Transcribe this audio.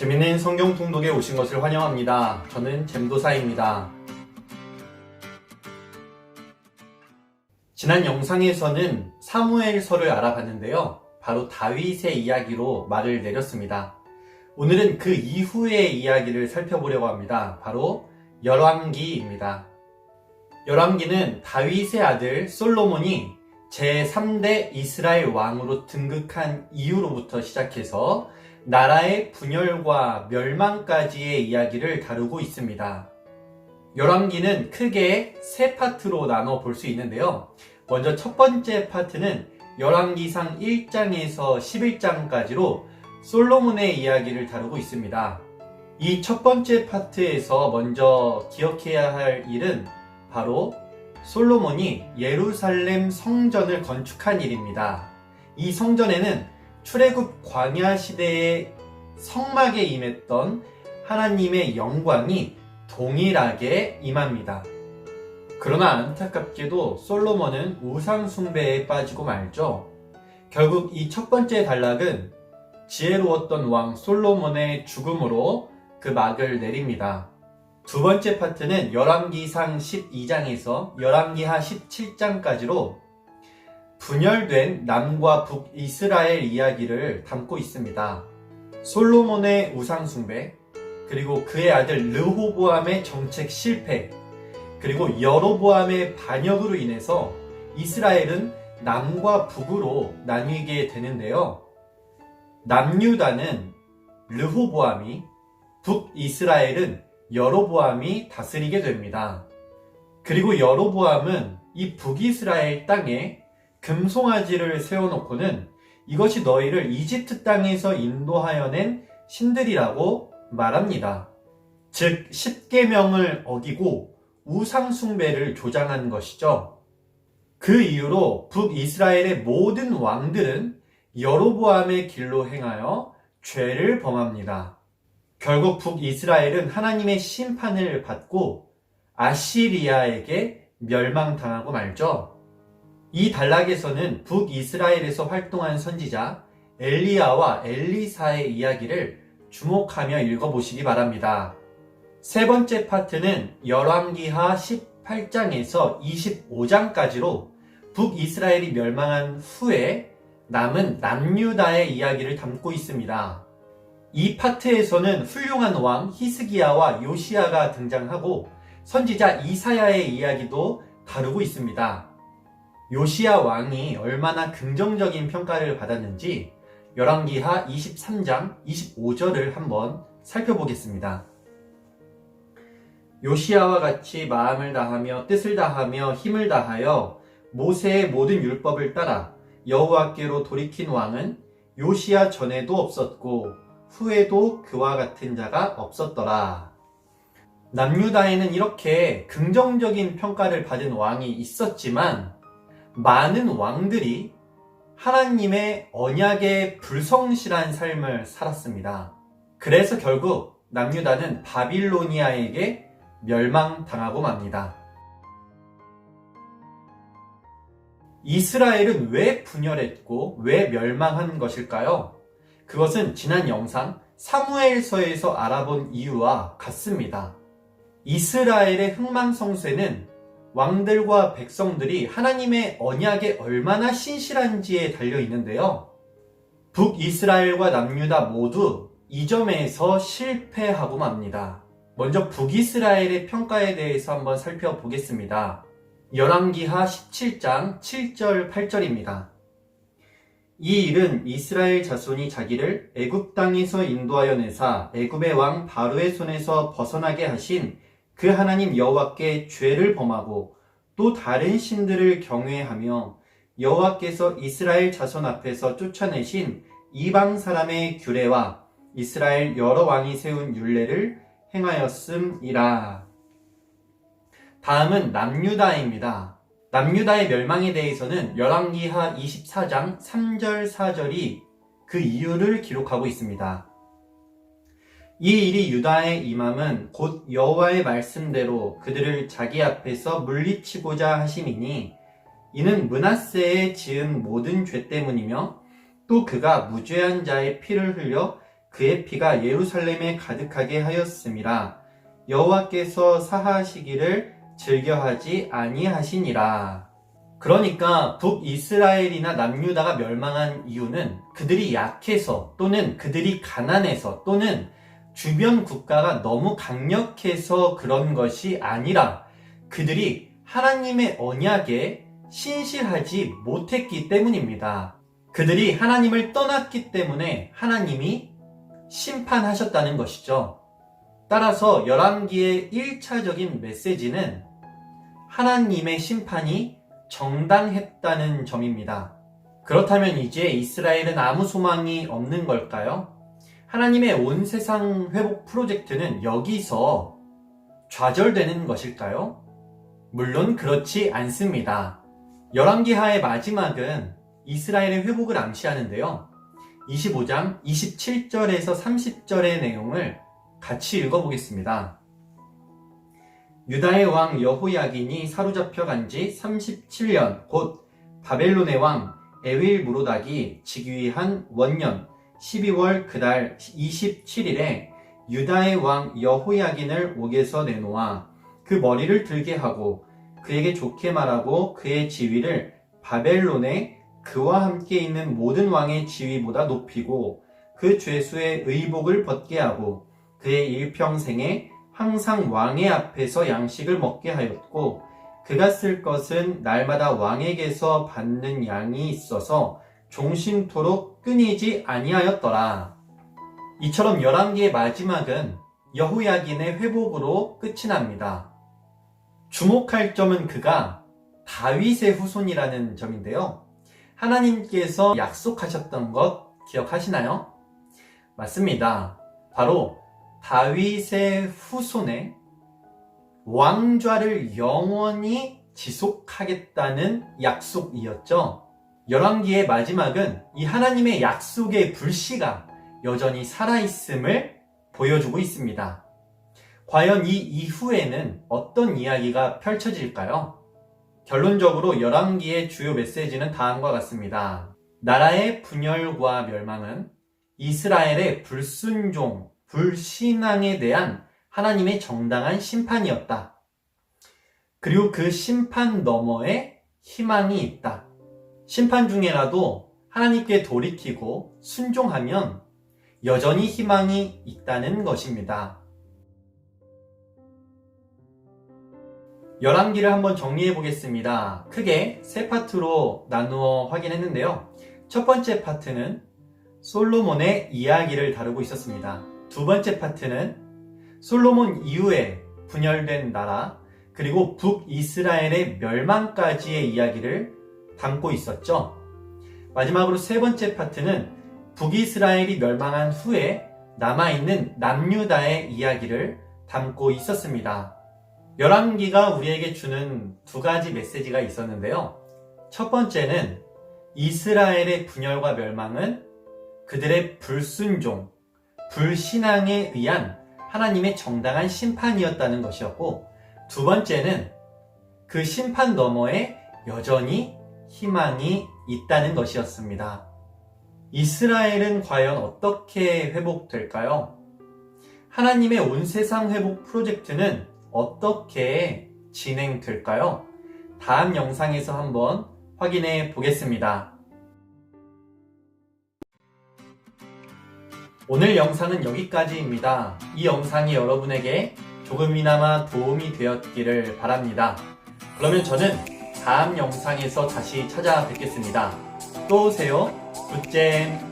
재밌는 성경 통독에 오신 것을 환영합니다. 저는 잼도사입니다. 지난 영상에서는 사무엘서를 알아봤는데요. 바로 다윗의 이야기로 말을 내렸습니다. 오늘은 그 이후의 이야기를 살펴보려고 합니다. 바로 열왕기입니다. 열왕기는 다윗의 아들 솔로몬이 제3대 이스라엘 왕으로 등극한 이후로부터 시작해서 나라의 분열과 멸망까지의 이야기를 다루고 있습니다. 열왕기는 크게 세 파트로 나눠 볼 수 있는데요. 먼저 첫 번째 파트는 열왕기상 1장에서 11장까지로 솔로몬의 이야기를 다루고 있습니다. 이 첫 번째 파트에서 먼저 기억해야 할 일은 바로 솔로몬이 예루살렘 성전을 건축한 일입니다. 이 성전에는 출애굽 광야 시대의 성막에 임했던 하나님의 영광이 동일하게 임합니다. 그러나 안타깝게도 솔로몬은 우상 숭배에 빠지고 말죠. 결국 이 첫 번째 단락은 지혜로웠던 왕 솔로몬의 죽음으로 그 막을 내립니다. 두 번째 파트는 열왕기상 12장에서 열왕기하 17장까지로 분열된 남과 북 이스라엘 이야기를 담고 있습니다. 솔로몬의 우상 숭배, 그리고 그의 아들 르호보암의 정책 실패, 그리고 여로보암의 반역으로 인해서 이스라엘은 남과 북으로 나뉘게 되는데요. 남유다는 르호보암이, 북이스라엘은 여로보암이 다스리게 됩니다. 그리고 여로보암은 이 북이스라엘 땅에 금송아지를 세워놓고는 이것이 너희를 이집트 땅에서 인도하여 낸 신들이라고 말합니다. 즉 10계명을 어기고 우상숭배를 조장한 것이죠. 그 이후로 북이스라엘의 모든 왕들은 여로보암의 길로 행하여 죄를 범합니다. 결국 북이스라엘은 하나님의 심판을 받고 아시리아에게 멸망당하고 말죠. 이 단락에서는 북이스라엘에서 활동한 선지자 엘리야와 엘리사의 이야기를 주목하며 읽어보시기 바랍니다. 세 번째 파트는 열왕기하 18장에서 25장까지로 북이스라엘이 멸망한 후에 남은 남유다의 이야기를 담고 있습니다. 이 파트에서는 훌륭한 왕 히스기야와 요시야가 등장하고 선지자 이사야의 이야기도 다루고 있습니다. 요시야 왕이 얼마나 긍정적인 평가를 받았는지 열왕기하 23장 25절을 한번 살펴보겠습니다. 요시야와 같이 마음을 다하며 뜻을 다하며 힘을 다하여 모세의 모든 율법을 따라 여호와께로 돌이킨 왕은 요시야 전에도 없었고 후에도 그와 같은 자가 없었더라. 남유다에는 이렇게 긍정적인 평가를 받은 왕이 있었지만 많은 왕들이 하나님의 언약에 불성실한 삶을 살았습니다. 그래서 결국 남유다는 바빌로니아에게 멸망당하고 맙니다. 이스라엘은 왜 분열했고 왜 멸망한 것일까요? 그것은 지난 영상 사무엘서에서 알아본 이유와 같습니다. 이스라엘의 흥망성쇠는 왕들과 백성들이 하나님의 언약에 얼마나 신실한지에 달려 있는데요. 북이스라엘과 남유다 모두 이 점에서 실패하고 맙니다. 먼저 북이스라엘의 평가에 대해서 한번 살펴보겠습니다. 열왕기하 17장 7절 8절입니다. 이 일은 이스라엘 자손이 자기를 애굽 땅에서 인도하여 내사 애굽의 왕 바로의 손에서 벗어나게 하신 그 하나님 여호와께 죄를 범하고 또 다른 신들을 경외하며 여호와께서 이스라엘 자손 앞에서 쫓아내신 이방 사람의 규례와 이스라엘 여러 왕이 세운 율례를 행하였음이라. 다음은 남유다입니다. 남유다의 멸망에 대해서는 열왕기하 24장 3절 4절이 그 이유를 기록하고 있습니다. 이 일이 유다에 임함은 곧 여호와의 말씀대로 그들을 자기 앞에서 물리치고자 하심이니 이는 므낫세의 지은 모든 죄 때문이며 또 그가 무죄한 자의 피를 흘려 그의 피가 예루살렘에 가득하게 하였음이라. 여호와께서 사하시기를 즐겨하지 아니하시니라. 그러니까 북이스라엘이나 남유다가 멸망한 이유는 그들이 약해서, 또는 그들이 가난해서, 또는 주변 국가가 너무 강력해서 그런 것이 아니라 그들이 하나님의 언약에 신실하지 못했기 때문입니다. 그들이 하나님을 떠났기 때문에 하나님이 심판하셨다는 것이죠. 따라서 열왕기의 1차적인 메시지는 하나님의 심판이 정당했다는 점입니다. 그렇다면 이제 이스라엘은 아무 소망이 없는 걸까요? 하나님의 온 세상 회복 프로젝트는 여기서 좌절되는 것일까요? 물론 그렇지 않습니다. 열왕기하의 마지막은 이스라엘의 회복을 암시하는데요. 25장 27절에서 30절의 내용을 같이 읽어보겠습니다. 유다의 왕 여호야긴이 사로잡혀 간 지 37년, 곧 바벨론의 왕 에윌무로닥이 즉위한 원년 12월 그달 27일에 유다의 왕 여호야긴을 옥에서 내놓아 그 머리를 들게 하고 그에게 좋게 말하고 그의 지위를 바벨론에 그와 함께 있는 모든 왕의 지위보다 높이고 그 죄수의 의복을 벗게 하고 그의 일평생에 항상 왕의 앞에서 양식을 먹게 하였고 그가 쓸 것은 날마다 왕에게서 받는 양이 있어서 종신토록 끊이지 아니하였더라. 이처럼 열왕기의 마지막은 여호야긴의 회복으로 끝이 납니다. 주목할 점은 그가 다윗의 후손이라는 점인데요. 하나님께서 약속하셨던 것 기억하시나요? 맞습니다. 바로 다윗의 후손의 왕좌를 영원히 지속하겠다는 약속이었죠. 열왕기의 마지막은 이 하나님의 약속의 불씨가 여전히 살아있음을 보여주고 있습니다. 과연 이 이후에는 어떤 이야기가 펼쳐질까요? 결론적으로 열왕기의 주요 메시지는 다음과 같습니다. 나라의 분열과 멸망은 이스라엘의 불순종, 불신앙에 대한 하나님의 정당한 심판이었다. 그리고 그 심판 너머에 희망이 있다. 심판 중에라도 하나님께 돌이키고 순종하면 여전히 희망이 있다는 것입니다. 열왕기를 한번 정리해 보겠습니다. 크게 세 파트로 나누어 확인했는데요. 첫 번째 파트는 솔로몬의 이야기를 다루고 있었습니다. 두 번째 파트는 솔로몬 이후에 분열된 나라, 그리고 북이스라엘의 멸망까지의 이야기를 담고 있었죠. 마지막으로 세 번째 파트는 북이스라엘이 멸망한 후에 남아있는 남유다의 이야기를 담고 있었습니다. 열왕기가 우리에게 주는 두 가지 메시지가 있었는데요. 첫 번째는 이스라엘의 분열과 멸망은 그들의 불순종, 불신앙에 의한 하나님의 정당한 심판이었다는 것이었고, 두 번째는 그 심판 너머에 여전히 희망이 있다는 것이었습니다. 이스라엘은 과연 어떻게 회복될까요? 하나님의 온 세상 회복 프로젝트는 어떻게 진행될까요? 다음 영상에서 한번 확인해 보겠습니다. 오늘 영상은 여기까지입니다. 이 영상이 여러분에게 조금이나마 도움이 되었기를 바랍니다. 그러면 저는 다음 영상에서 다시 찾아뵙겠습니다. 또 오세요. 굿잼.